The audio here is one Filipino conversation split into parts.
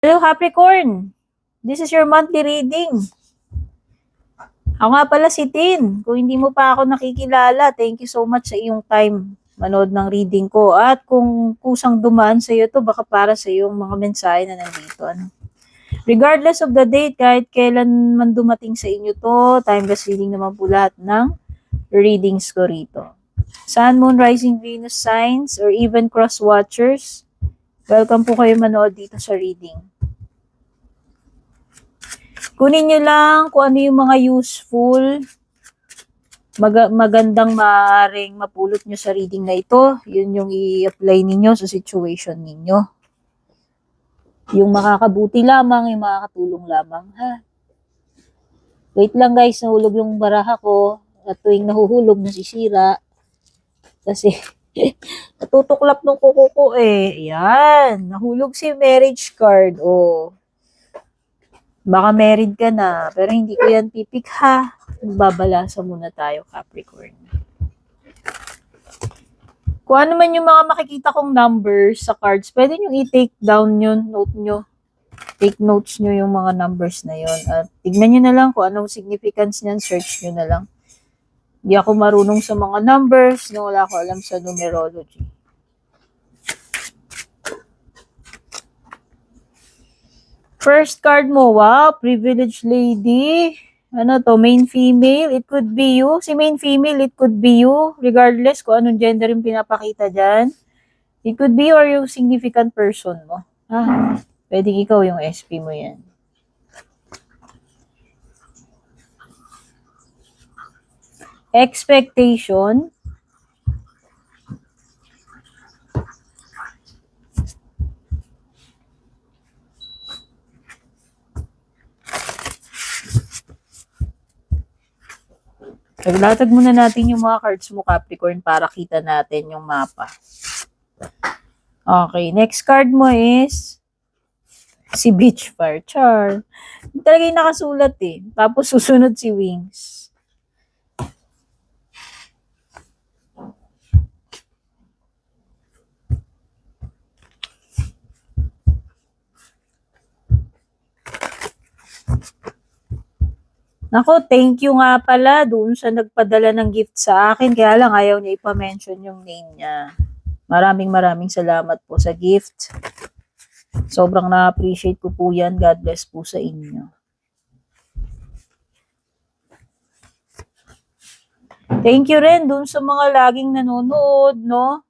Hello Capricorn, this is your monthly reading. Ako nga pala si Tin. Kung hindi mo pa ako nakikilala, thank you so much sa iyong time manood ng reading ko. At kung kusang dumaan sa iyo to, baka para sa iyong mga mensahe na nandito. Regardless of the date, kahit kailan man dumating sa inyo to, timeless reading naman po lahat ng readings ko rito. Sun, Moon, Rising, Venus signs, or even cross watchers, welcome po kayo manood dito sa reading. Kunin nyo lang kung ano yung mga useful, magandang maaaring mapulot nyo sa reading na ito. Yun yung i-apply ninyo sa situation ninyo. Yung makakabuti lamang, yung makakatulong lamang. Ha? Wait lang guys, nahulog yung baraha ko. At tuwing nahuhulog, nasisira. Kasi natutuklap ng kuko ko eh. Yan, nahulog si marriage card. Oh. Baka married ka na, pero hindi ko yan pipik ha. Magbabalasa muna tayo, Capricorn. Kung ano man yung mga makikita kong numbers sa cards, pwede nyo i-take down yun, note nyo. Take notes nyo yung mga numbers na yun. At tignan nyo na lang kung anong significance niyan, search nyo na lang. Hindi ako marunong sa mga numbers, no, wala ko alam sa numerology. First card mo, wow, privileged lady. Ano to, main female, it could be you. Si main female, it could be you. Regardless kung anong gender yung pinapakita dyan. It could be or yung significant person mo. Ah, pwede ikaw yung SP mo yan. Expectation. Naglatag muna natin yung mga cards mo, Capricorn, para kita natin yung mapa. Okay, next card mo is si Beach Fire. Char. Talaga yung nakasulat eh. Tapos susunod si Wings. Nako, thank you nga pala doon sa nagpadala ng gift sa akin. Kaya lang ayaw niya ipa-mention yung name niya. Maraming salamat po sa gift. Sobrang na-appreciate ko po yan. God bless po sa inyo. Thank you rin doon sa mga laging nanonood, no?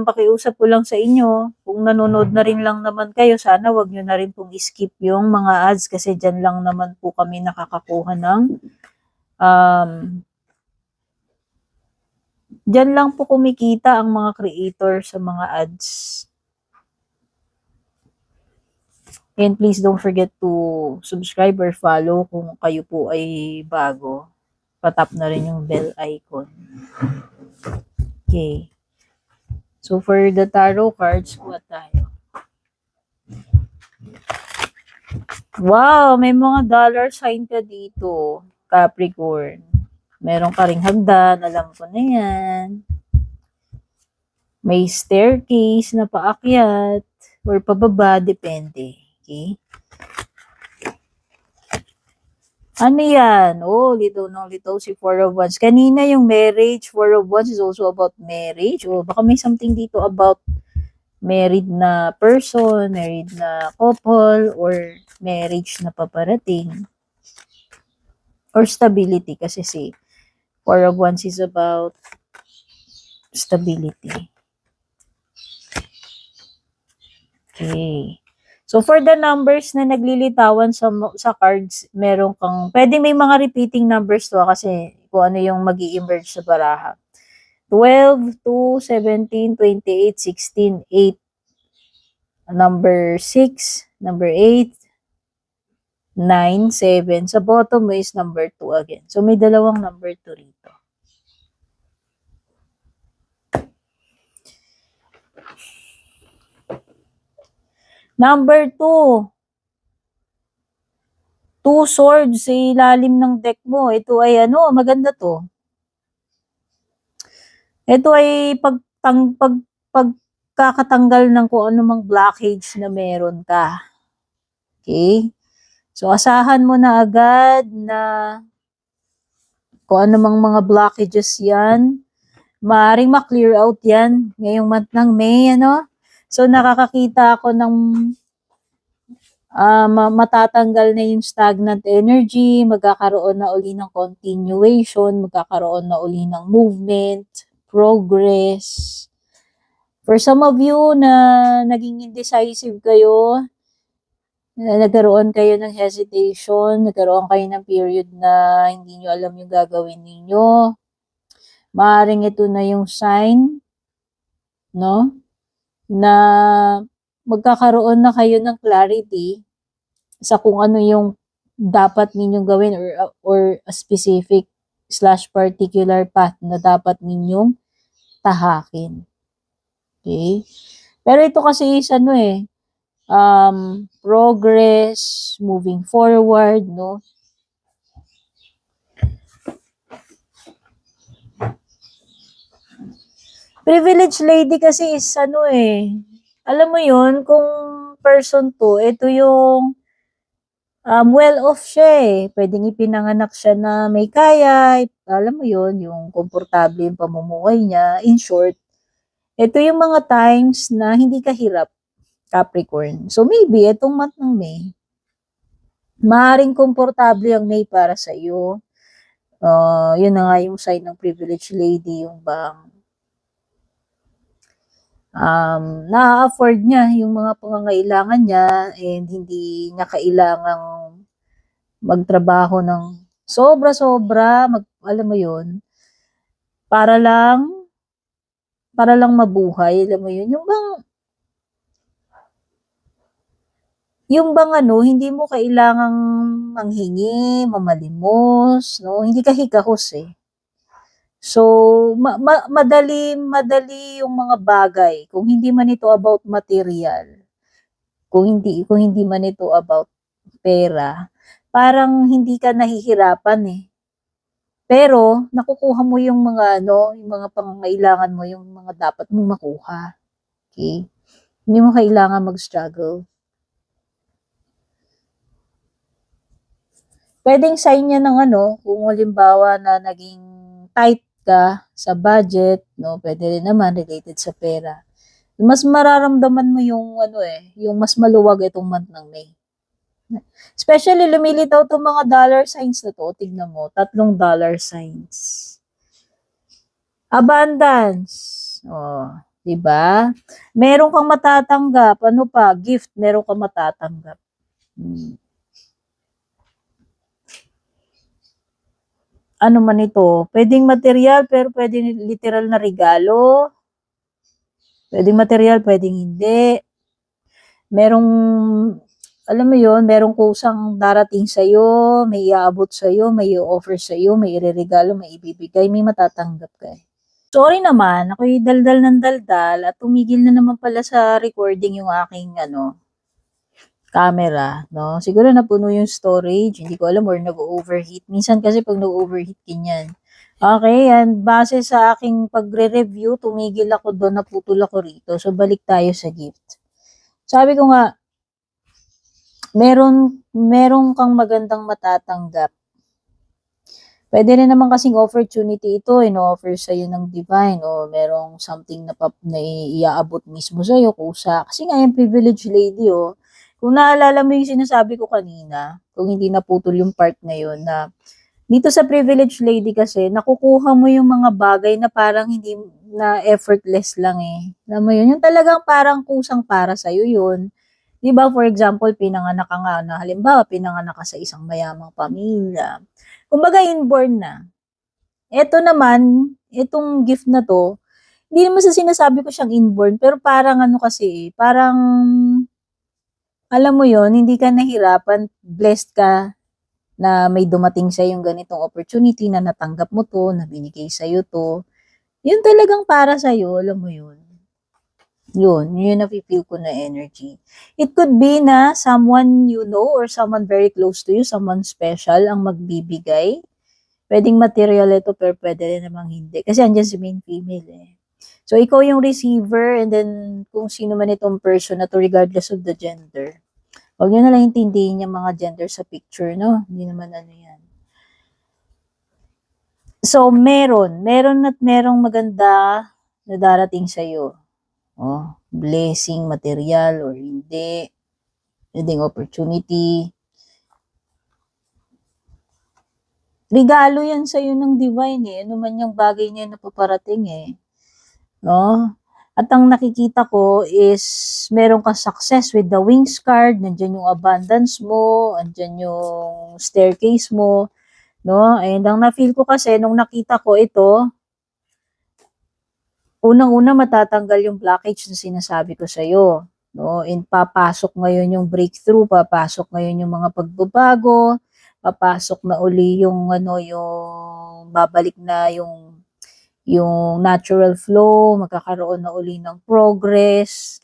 Pakiusap ko lang sa inyo, kung nanonood na rin lang naman kayo, sana wag nyo na rin pong skip yung mga ads kasi dyan lang naman po kami nakakakuha ng dyan lang po kumikita ang mga creator sa mga ads. And please don't forget to subscribe or follow kung kayo po ay bago. Patap na rin yung bell icon. Okay. So, for the tarot cards, kuha tayo. Wow, may mga dollar sign ka dito, Capricorn. Meron ka ring hagdan, alam ko na yan. May staircase na paakyat or pababa, depende. Okay? Ano yan? Oh, litaw si Four of Wands. Kanina yung marriage, Four of Wands is also about marriage. Oh, baka may something dito about married na person, married na couple, or marriage na paparating. Or stability kasi si Four of Wands is about stability. Okay. So, for the numbers na naglilitawan sa cards, meron kang, pwede may mga repeating numbers to kasi kung ano yung mag-i-emerge sa baraha. 12, 2, 17, 28, 16, 8. Number 6, number 8, 9, 7. Sa bottom mo is number 2 again. So, may dalawang number 2 rito. Number 2. 2 swords sa ilalim ng deck mo. Ito ay ano, maganda to. Ito ay magkakatanggal ng kung anumang blockage na meron ka. Okay? So, asahan mo na agad na kung anumang mga blockages yan, maaaring ma-clear out yan ngayong month ng May, ano? So, nakakakita ako ng matatanggal na yung stagnant energy, magkakaroon na uli ng continuation, magkakaroon na uli ng movement, progress. For some of you na naging indecisive kayo, nagkaroon kayo ng hesitation, nagkaroon kayo ng period na hindi nyo alam yung gagawin ninyo, maaaring ito na yung sign, no? Na magkakaroon na kayo ng clarity sa kung ano yung dapat ninyong gawin or a specific / particular path na dapat ninyong tahakin. Okay? Pero ito kasi is progress, moving forward, no? Privileged lady kasi is alam mo yun, kung person to, ito yung well-off siya eh. Pwedeng ipinanganak siya na may kaya, alam mo yun, yung komportable yung pamumuhay niya. In short, ito yung mga times na hindi ka hirap, Capricorn. So maybe, itong month ng May, maaaring komportable ang May para sa iyo. Yun na nga yung sign ng privileged lady, yung bang na-afford niya yung mga pangangailangan niya and hindi niya kailangang magtrabaho ng sobra-sobra, alam mo yun, para lang mabuhay, alam mo yun, yung bang hindi mo kailangang manghingi, mamalimos, no? Hindi ka hikahos eh. So, madali yung mga bagay. Kung hindi man ito about material, kung hindi man ito about pera, parang hindi ka nahihirapan eh. Pero, nakukuha mo yung mga yung mga pangangailangan mo, yung mga dapat mong makuha. Okay? Hindi mo kailangan mag-struggle. Pwedeng sign niya ng kung halimbawa na naging tight ka sa budget, no, pwede rin naman related sa pera. Mas mararamdaman mo yung yung mas maluwag itong month ng May. Especially lumilitaw itong mga dollar signs na to, tignan mo, 3 dollar signs. Abundance. Oh, 'di ba? Meron kang matatanggap, ano pa, gift, meron kang matatanggap. Ano man ito, pwedeng material pero pwedeng literal na regalo. Pwedeng material, pwedeng hindi. Merong, alam mo yon, merong kusang darating sa'yo, may iaabot sa'yo, may i-offer sa'yo, may ireregalo, may ibibigay, may matatanggap ka. Sorry naman, ako'y daldal ng daldal at tumigil na naman pala sa recording yung aking camera, no? Siguro napuno yung storage, hindi ko alam, or nag-overheat. Minsan kasi pag nag-overheat, ganyan. Okay, and base sa aking pagre-review, tumigil ako doon, naputol ako rito. So, balik tayo sa gift. Sabi ko nga, meron kang magandang matatanggap. Pwede rin naman kasing opportunity ito, ino-offer sa'yo ng divine, o merong something na iaabot mismo sa'yo, kusa. Kasi nga yung privileged lady, kung naalala mo yung sinasabi ko kanina, kung hindi naputol yung part na yun, na dito sa privileged lady kasi, nakukuha mo yung mga bagay na parang hindi na effortless lang eh. Alam mo yun? Yung talagang parang kusang para sa'yo yun. Diba, for example, pinanganak ka nga, na halimbawa, pinanganak ka sa isang mayamang pamilya. Kumbaga, inborn na. Ito naman, itong gift na to, hindi naman sa sinasabi ko siyang inborn, pero parang kasi, parang alam mo yon, hindi ka nahirapan, blessed ka na may dumating sa yung ganitong opportunity na natanggap mo to, na binigay sa iyo to. Yun talagang para sa iyo, alam mo yun. Yun na-feel ko na energy. It could be na someone you know or someone very close to you, someone special ang magbibigay. Pwedeng material ito, pero pwede rin namang hindi. Kasi andyan si main female eh. So, ikaw yung receiver, and then kung sino man itong person na to, regardless of the gender. Huwag nyo nalang intindihin yung mga gender sa picture, no? Hindi naman ano yan. So, meron at merong maganda na darating sa'yo. Oh, blessing, material, or hindi. Pwedeng opportunity. Regalo yan sa'yo ng divine eh. Ano man yung bagay niya na paparating eh. No? At ang nakikita ko is meron ka success with the wings card, nandiyan yung abundance mo, andyan yung staircase mo, no? And ang na-feel ko kasi nung nakita ko ito, unang-una matatanggal yung blockage na sinasabi ko sa iyo, no? And papasok ngayon yung breakthrough, papasok ngayon yung mga pagbabago, papasok na uli yung yung babalik na yung natural flow, magkakaroon na uli ng progress.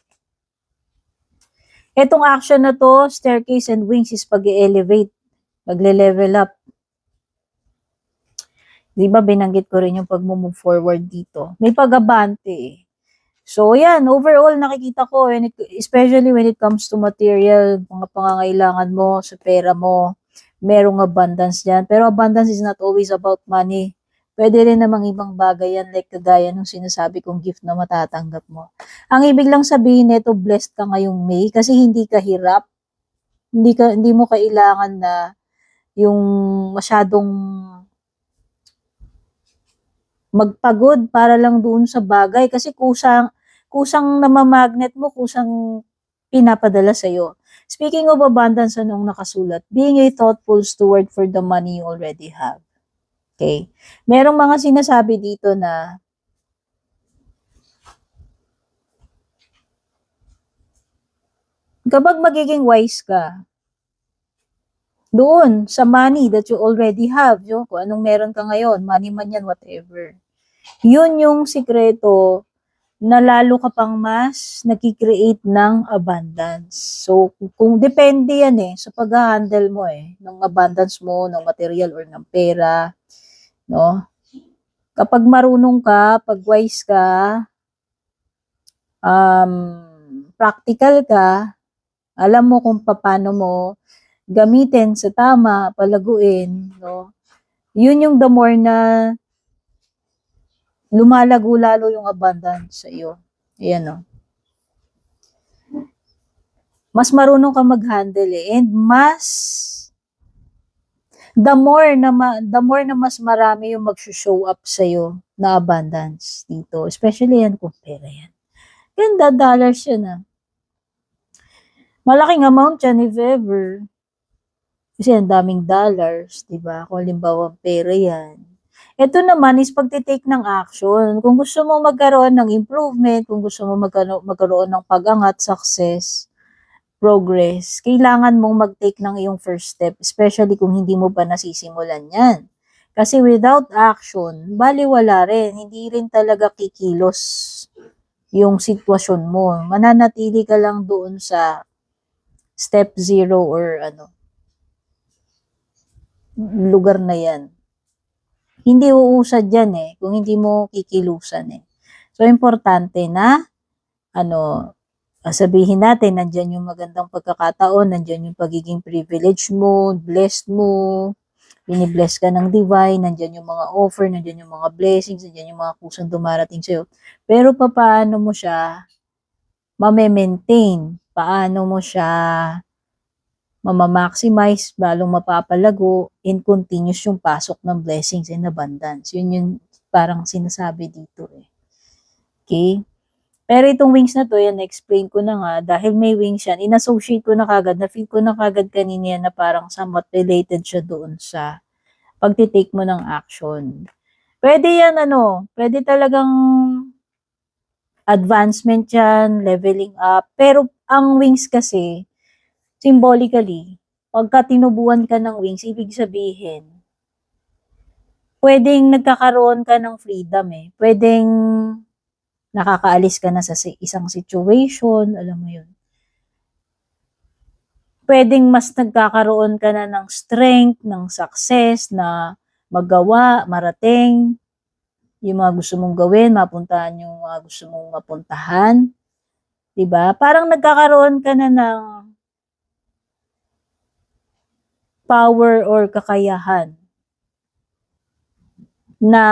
Etong action na to, staircase and wings, is pag-elevate, magle-level up. Di ba binanggit ko rin yung pag-move forward dito. May pag-abante eh. So yan, overall nakikita ko, especially when it comes to material, mga pangangailangan mo, sa pera mo, merong abundance dyan. Pero abundance is not always about money. Pwede rin namang ibang bagay yan, like kagaya ng sinasabi kong gift na matatanggap mo. Ang ibig lang sabihin nito, blessed ka ngayong May kasi hindi ka hirap. Hindi mo kailangan na yung masyadong magpagod para lang doon sa bagay kasi kusang namamagnet mo, kusang pinapadala sa iyo. Speaking of abundance, anong nakasulat? Being a thoughtful steward for the money you already have. Okay? Merong mga sinasabi dito na kapag magiging wise ka, doon sa money that you already have, kung anong meron ka ngayon, money man yan, whatever. Yun yung sikreto na lalo ka pang mas nagki-create ng abundance. So, kung depende yan sa pag-handle mo ng abundance mo, ng material or ng pera, no? Kapag marunong ka, pag wise ka, practical ka, alam mo kung paano mo gamitin sa tama, palaguin, no? Yun yung the more na lumalago lalo yung abundance sa iyo. Ayan, no? Mas marunong ka mag-handle and the more na mas marami yung mag-show up sa iyo na abundance dito, especially yan kung pera yan. Ganda, dollars yan Malaking amount yan if ever. Kasi ang daming dollars, di ba? Kung halimbawa pera yan. Ito naman is pagtitake ng action. Kung gusto mo magkaroon ng improvement, kung gusto mo magkaroon ng pag-angat, success, progress, kailangan mong mag-take ng iyong first step, especially kung hindi mo pa nasisimulan yan. Kasi without action, baliwala rin. Hindi rin talaga kikilos yung sitwasyon mo. Mananatili ka lang doon sa step 0 or lugar na yan. Hindi uusad yan kung hindi mo kikilusan So, importante na sabihin natin, nandyan yung magandang pagkakataon, nandyan yung pagiging privilege mo, blessed mo, binibless ka ng divine, nandyan yung mga offer, nandyan yung mga blessings, nandyan yung mga kusang dumarating sa'yo. Pero paano mo siya mame-maintain? Paano mo siya mamamaximize, balong mapapalago, and continuous yung pasok ng blessings and abundance. Yun yung parang sinasabi dito Okay? Pero itong wings na to, yan, na-explain ko na nga, dahil may wings yan, in-associate ko na kagad, na-feel ko na kagad kanina yan na parang somewhat related siya doon sa pagtitake mo ng action. Pwede yan, pwede talagang advancement yan, leveling up, pero ang wings kasi, symbolically, pagka tinubuan ka ng wings, ibig sabihin, pwedeng nagkakaroon ka ng freedom Pwedeng nakakaalis ka na sa isang situation, alam mo yun. Pwedeng mas nagkakaroon ka na ng strength, ng success, na magawa, marating, yung mga gusto mong gawin, mapuntahan yung mga gusto mong mapuntahan. 'Di ba? Parang nagkakaroon ka na ng power or kakayahan na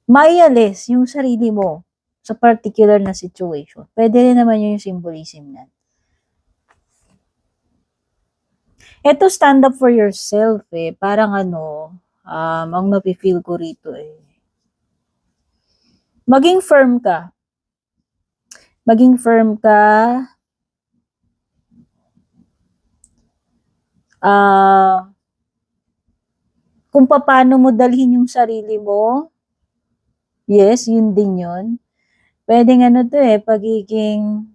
maialis yung sarili mo sa particular na situation. Pwede rin naman yun yung symbolism niyan. Eto, stand up for yourself eh. Parang ang nafe-feel ko rito eh. Maging firm ka. Maging firm ka. Kung paano mo dalhin yung sarili mo, yes, yun din yun. Pwedeng to eh, pagiging,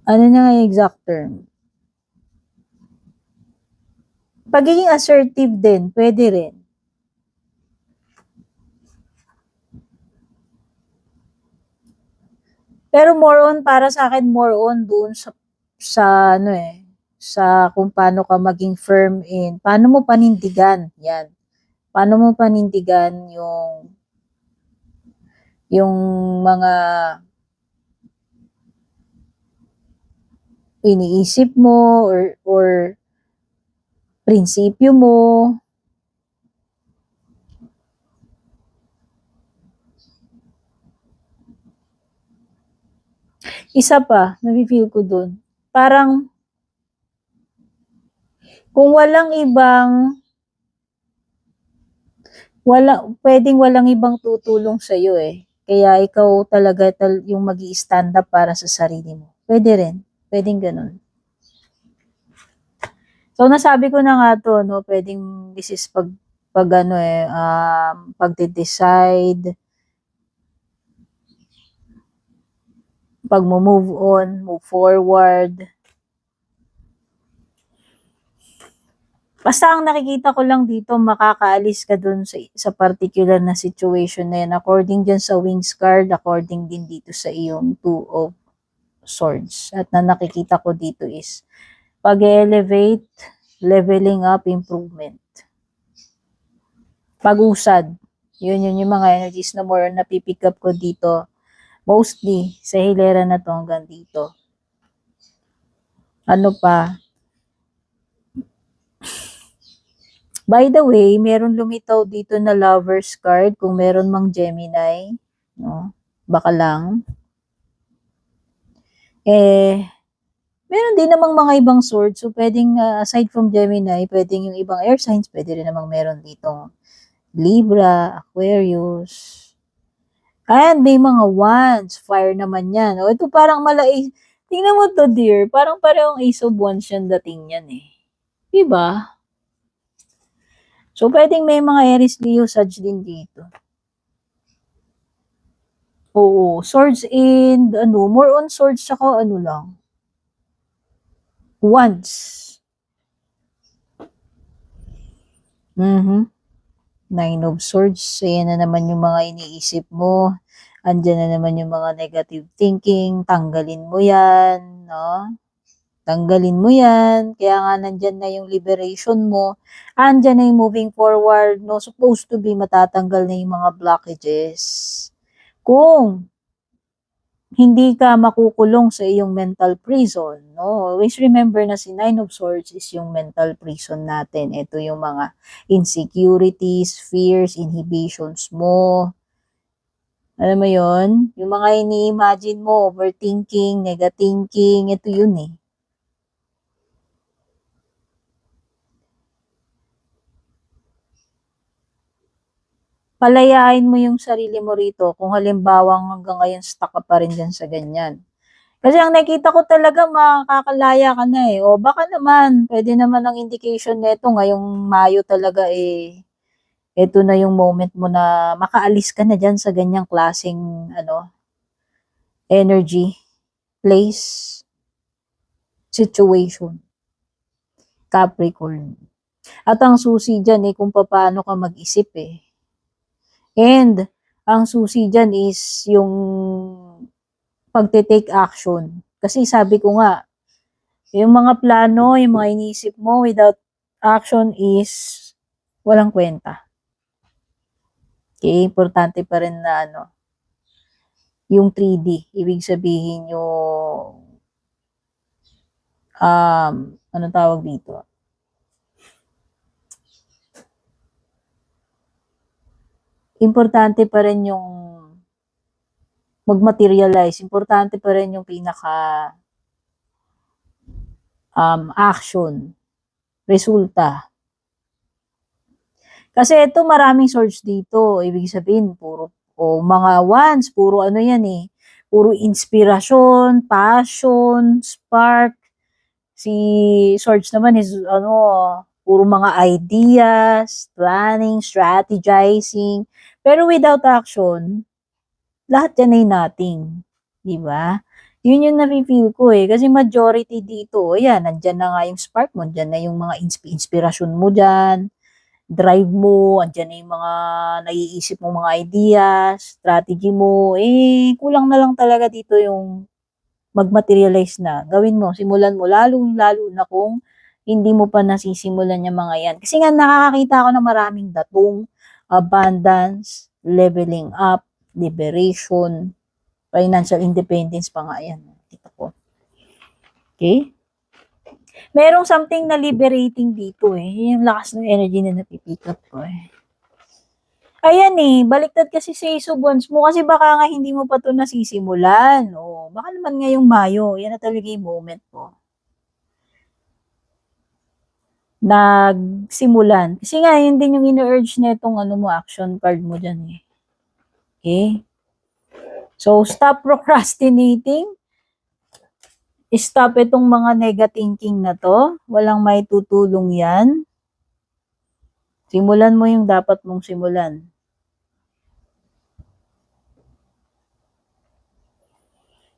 ano na nga yung exact term? Pagiging assertive din, pwede rin. Pero more on, para sa akin, more on doon sa kung paano ka maging firm in, paano mo panindigan, yan. Paano mo panindigan yung mga iniisip mo or prinsipyo mo. Isa pa, nafe-feel ko dun. Parang, kung pwedeng walang ibang tutulong sa'yo eh. Kaya ikaw talaga yung mag-i-stand up para sa sarili mo. Pwede rin. Pwedeng ganun. So, nasabi ko na nga to, no, pwedeng this is pagde-decide, pag-move on, move forward. Basta ang nakikita ko lang dito, makakaalis ka dun sa particular na situation na yan. According dyan sa Wings card, according din dito sa iyong Two of Swords. At na nakikita ko dito is pag-elevate, leveling up, improvement. Pag-usad. Yun yung mga energies na more na pipick up ko dito. Mostly sa hilera na to hanggang dito. Ano pa? By the way, meron lumitaw dito na Lovers card kung meron mang Gemini, no? Baka lang. Meron din namang mga ibang swords. So, pwedeng, aside from Gemini, pwedeng yung ibang air signs, pwede rin namang meron dito Libra, Aquarius. And may mga wands. Fire naman yan. O, ito parang tingnan mo to, dear. Parang parehong Ace of Wands yan dating yan eh. Diba? So, pwedeng may mga Aries, Leo, Sag din dito. Oo. Swords and, more on swords, saka lang. Wands. Nine of Swords. Ayan na naman yung mga iniisip mo. Andyan na naman yung mga negative thinking. Tanggalin mo yan, no? Tanggalin mo yan. Kaya nga nandyan na yung liberation mo. Andyan na yung moving forward. No? Supposed to be matatanggal na yung mga blockages. Kung hindi ka makukulong sa iyong mental prison. No? Always remember na si Nine of Swords is yung mental prison natin. Ito yung mga insecurities, fears, inhibitions mo. Alam mo yon? Yung mga ini-imagine mo, overthinking, negathinking, ito yun eh. Palayain mo yung sarili mo rito kung halimbawa hanggang ngayon stuck ka pa rin dyan sa ganyan. Kasi ang nakita ko talaga makakalaya ka na eh. O baka naman, pwede naman ang indication nito ngayong Mayo talaga eh. Ito na yung moment mo na makaalis ka na dyan sa ganyang klaseng energy, place, situation. Capricorn. At ang susi dyan eh kung paano ka mag-isip eh. And ang susi dyan is yung pagte-take action. Kasi sabi ko nga, yung mga plano, yung mga iniisip mo without action is walang kwenta. Okay, importante pa rin na yung 3D. Ibig sabihin yung anong tawag dito? Importante pa rin yung mag-materialize. Importante pa rin yung pinaka action, resulta. Kasi ito maraming source dito. Ibig sabihin, puro mga ones, puro yan eh. Puro inspirasyon, passion, spark. Si Swords naman is puro mga ideas, planning, strategizing. Pero without action, lahat yan ay nothing. Di ba? Yun yung nafe-feel ko eh. Kasi majority dito, ayan, nandyan na nga yung spark mo, nandyan na yung mga inspirasyon mo dyan, drive mo, andyan na yung mga naiisip mong mga ideas, strategy mo, kulang na lang talaga dito yung mag-materialize na. Gawin mo, simulan mo, lalo na kung hindi mo pa nasisimulan yung mga yan. Kasi nga nakakakita ako ng maraming datong, abundance, leveling up, liberation, financial independence pa nga yan. Kita ko. Okay? Merong something na liberating dito eh. Yung lakas ng energy na napipick up ko eh. Ayan eh, baliktad kasi sa Ace of Wands mo kasi baka nga hindi mo pa to nasisimulan. O, baka naman ngayong Mayo, yan na talaga yung moment mo. Nagsimulan. Kasi nga, yun din yung ino-urge na itong mo, action card mo dyan eh. Okay? So, stop procrastinating. Stop itong mga nega-thinking na to. Walang may tutulong yan. Simulan mo yung dapat mong simulan.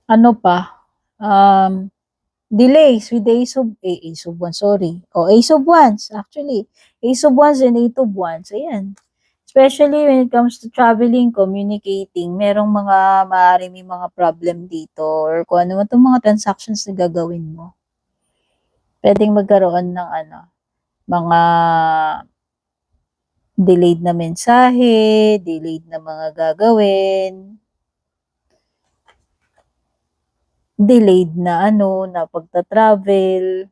Ano pa? Delays with the Ace of Wands, sorry. Ace of Wands, actually. Ace of Wands and Eight of Wands, ayan. Especially when it comes to traveling, communicating, merong maaari may mga problem dito or kung ano man itong mga transactions na gagawin mo. Pwedeng magkaroon ng mga delayed na mensahe, delayed na mga gagawin, delayed na na pagta-travel.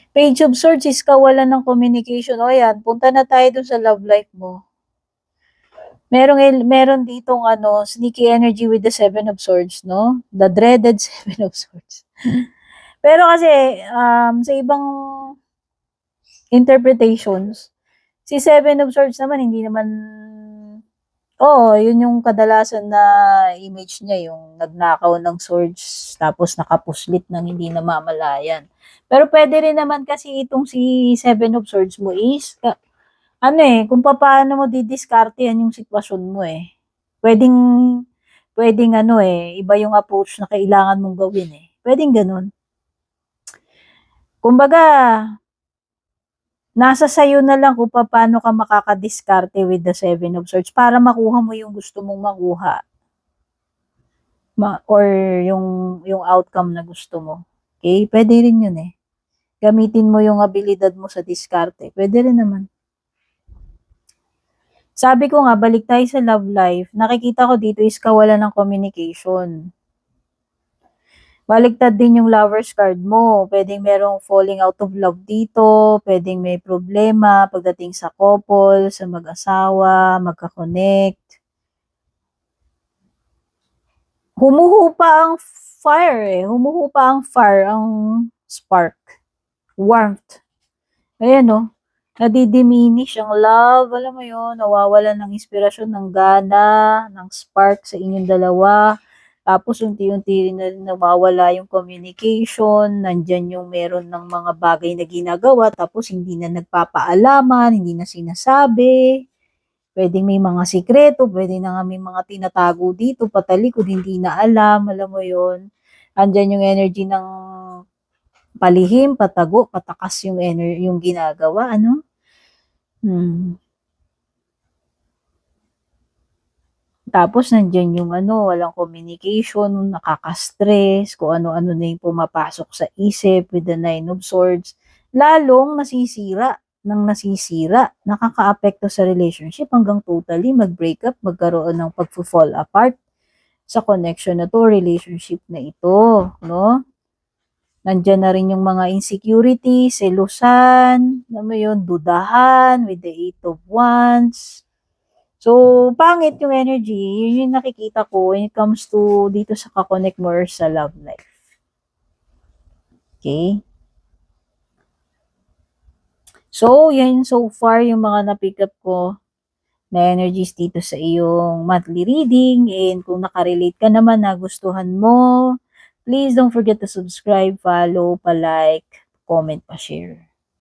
Page of Swords is kawalan ng communication. O yan, punta na tayo dun sa love life mo. Meron ditong sneaky energy with the Seven of Swords, no? The dreaded Seven of Swords. Pero kasi, sa ibang interpretations, si Seven of Swords naman, hindi naman, yun yung kadalasan na image niya, yung nagnakaw ng swords, tapos nakapuslit ng hindi namamalayan. Pero pwede rin naman kasi itong si Seven of Swords mo is, kung paano mo didiskartehan yung sitwasyon mo eh. Pwedeng iba yung approach na kailangan mong gawin eh. Pwedeng ganun. Kumbaga, nasa sayo na lang kung paano ka makakadiskarte with the Seven of Swords para makuha mo yung gusto mong makuha. Or yung outcome na gusto mo. Okay? Pwede rin yun eh. Gamitin mo yung abilidad mo sa diskarte. Pwede rin naman. Sabi ko nga, balik tayo sa love life. Nakikita ko dito is kawalan ng communication. Baliktad din yung lover's card mo. Pwedeng merong falling out of love dito. Pwedeng may problema pagdating sa couple, sa mag-asawa, magka-connect. Humuhupa ang fire eh. Humuhupa ang fire, ang spark. Warmth. Ayan o. Nadidiminish ang love. Alam mo yun, nawawalan ng inspirasyon, ng gana, ng spark sa inyong dalawa. Tapos unti-unti na nawawala yung communication, nandyan yung meron ng mga bagay na ginagawa, tapos hindi na nagpapaalaman, hindi na sinasabi. Pwedeng may mga sikreto, pwede na nga may mga tinatago dito, patalikod, hindi na alam mo yun. Andyan yung energy ng palihim, patago, patakas yung yung ginagawa, Tapos nandiyan yung walang communication, nakaka-stress, kung ano-ano na yung pumapasok sa isip with the Nine of Swords. Lalong nasisira, nakakaapekto sa relationship hanggang totally mag-break up, magkaroon ng pag-fall apart sa connection na to, relationship na ito, no? Nandiyan na rin yung mga insecurity, selusan, alam mo yun, dudahan with the Eight of Wands. So, pangit yung energy. Yun yung nakikita ko when it comes to dito sa kakonect mo or sa love life. Okay? So, yan so far yung mga na-pick up ko na energies dito sa iyong monthly reading. And kung nakarelate ka naman, nagustuhan mo, please don't forget to subscribe, follow, pa-like, comment, pa-share.